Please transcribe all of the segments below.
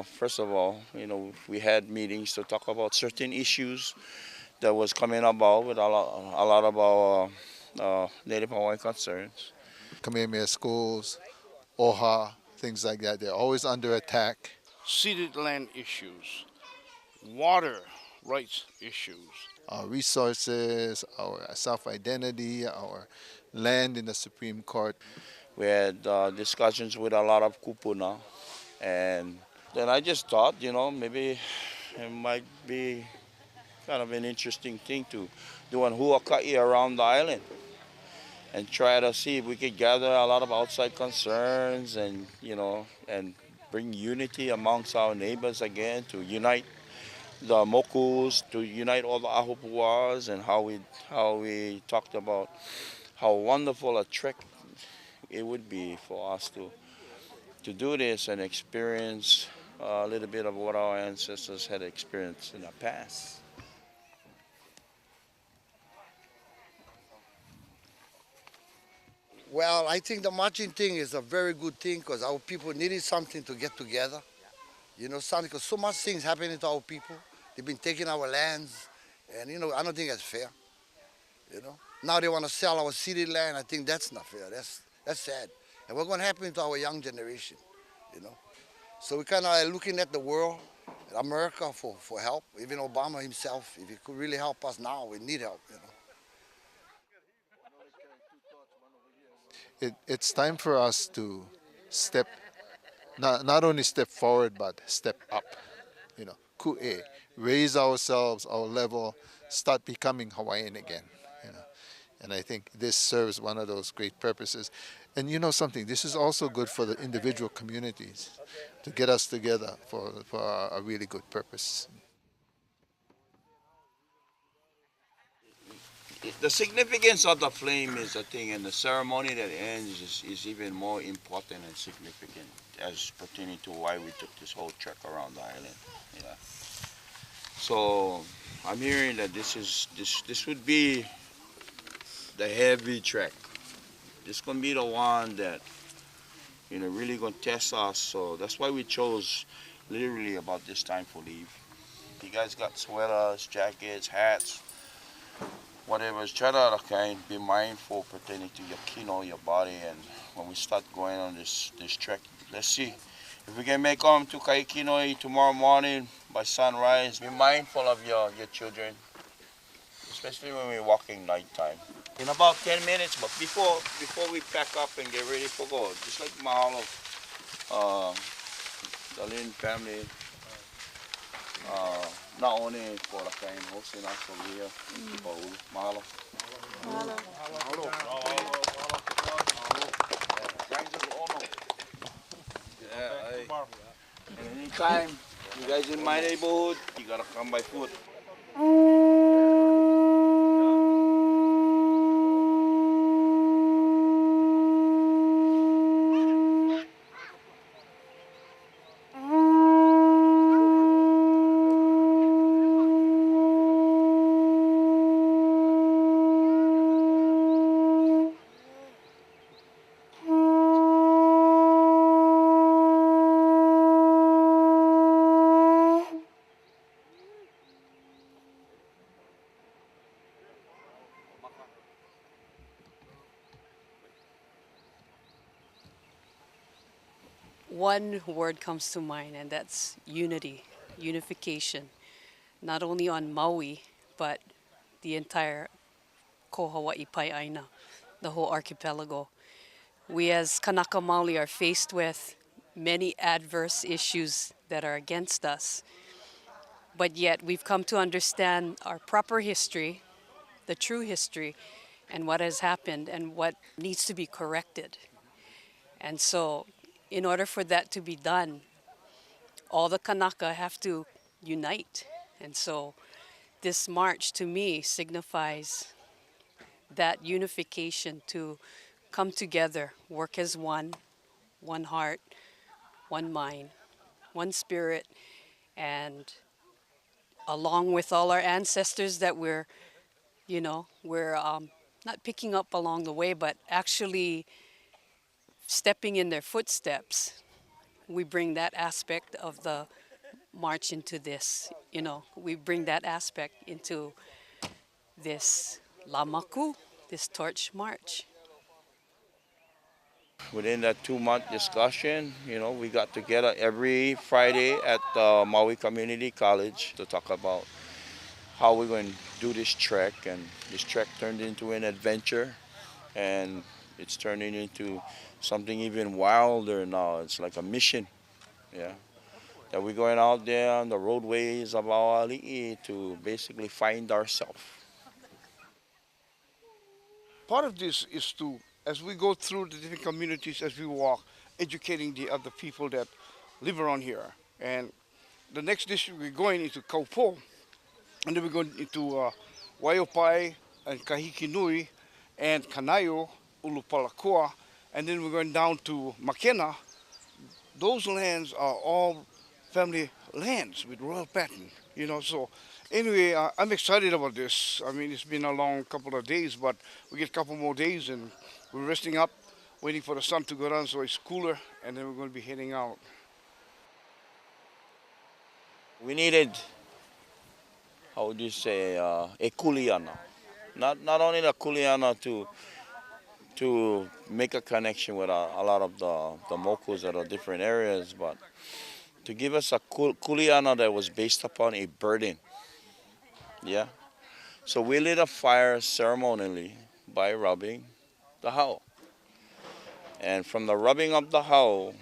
first of all, we had meetings to talk about certain issues that was coming about with a lot of our Native Hawaiian concerns. Kamehameha schools, OHA, things like that. They're always under attack. Ceded land issues, water rights issues. Our resources, our self identity, our land in the Supreme Court. We had discussions with a lot of kupuna, and then I just thought, maybe it might be kind of an interesting thing to do an huaka'i around the island and try to see if we could gather a lot of outside concerns and bring unity amongst our neighbors again, to unite the mokus, to unite all the ahupuas, and how we talked about how wonderful a trek it would be for us to do this and experience a little bit of what our ancestors had experienced in the past. Well, I think the marching thing is a very good thing because our people needed something to get together. Something, because so much things happening to our people. They've been taking our lands, and I don't think that's fair. Now they want to sell our city land. I think that's not fair. That's sad. And what's going to happen to our young generation? You know. So we kind of looking at the world, at America for help. Even Obama himself, if he could really help us now, we need help. It's time for us to step, not only step forward, but step up. Ku'e, raise ourselves, our level, start becoming Hawaiian again. You know. And I think this serves one of those great purposes. And you know something, this is also good for the individual communities to get us together for a really good purpose. The significance of the flame is a thing, and the ceremony that ends is even more important and significant as pertaining to why we took this whole trek around the island. Yeah. So I'm hearing that this would be the heavy trek. This gonna be the one that really gonna test us. So that's why we chose literally about this time for leave. You guys got sweaters, jackets, hats, whatever. Try to be mindful pertaining to your your body, and when we start going on this trek, let's see if we can make to Kaikinoi tomorrow morning by sunrise. Be mindful of your children, especially when we're walking nighttime. In about 10 minutes, but before we pack up and get ready for go, just like mahalo, the Lin family, not only for the kain hosting us over here, but mahalo. And anytime you guys in my neighborhood, you gotta come by foot. One word comes to mind, and that's unity, unification, not only on Maui, but the entire Ko Hawaii Pai'aina, the whole archipelago. We as Kanaka Maoli are faced with many adverse issues that are against us, but yet we've come to understand our proper history, the true history, and what has happened and what needs to be corrected. And so, in order for that to be done, all the Kanaka have to unite. And so, this march to me signifies that unification, to come together, work as one heart, one mind, one spirit, and along with all our ancestors that we're not picking up along the way, but actually stepping in their footsteps. we bring that aspect of the march into this. We bring that aspect into this Lamaku, this torch march. Within that 2 month discussion, we got together every Friday at Maui Community College to talk about how we're going to do this trek. And this trek turned into an adventure, and it's turning into something even wilder now. It's like a mission, yeah. That we're going out there on the roadways of our ali'i to basically find ourselves. Part of this is to, as we go through the different communities, as we walk, educating the other people that live around here. And the next district we're going into Kaupo, and then we're going into Waiopai and Kahikinui and Kanayo, Ulupalakua, and then we're going down to Makena. Those lands are all family lands with royal pattern. So anyway, I'm excited about this. I mean, it's been a long couple of days, but we get a couple more days and we're resting up, waiting for the sun to go down so it's cooler, and then we're going to be heading out. We needed, how would you say, a kuleana. Not only the kuleana to make a connection with a lot of the mokus that are different areas, but to give us a kuleana that was based upon a burden. Yeah. So we lit a fire ceremonially by rubbing the how. And from the rubbing of the how,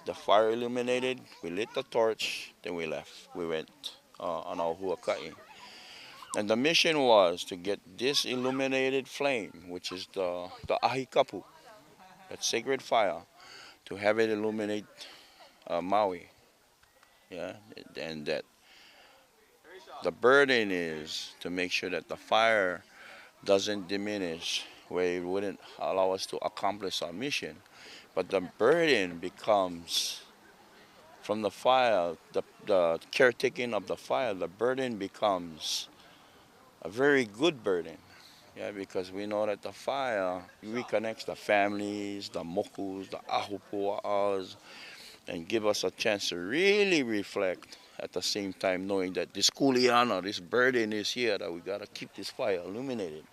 the fire illuminated, we lit the torch, then we left. We went on our huaka'i. And the mission was to get this illuminated flame, which is the ahikapu, that sacred fire, to have it illuminate Maui. Yeah, and that the burden is to make sure that the fire doesn't diminish where it wouldn't allow us to accomplish our mission. But the burden becomes from the fire, the caretaking of the fire, the burden becomes a very good burden. Yeah, because we know that the fire reconnects the families, the mokus, the ahupua'as, and give us a chance to really reflect at the same time knowing that this kuleana, this burden is here, that we got to keep this fire illuminated.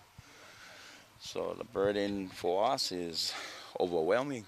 So the burden for us is overwhelming.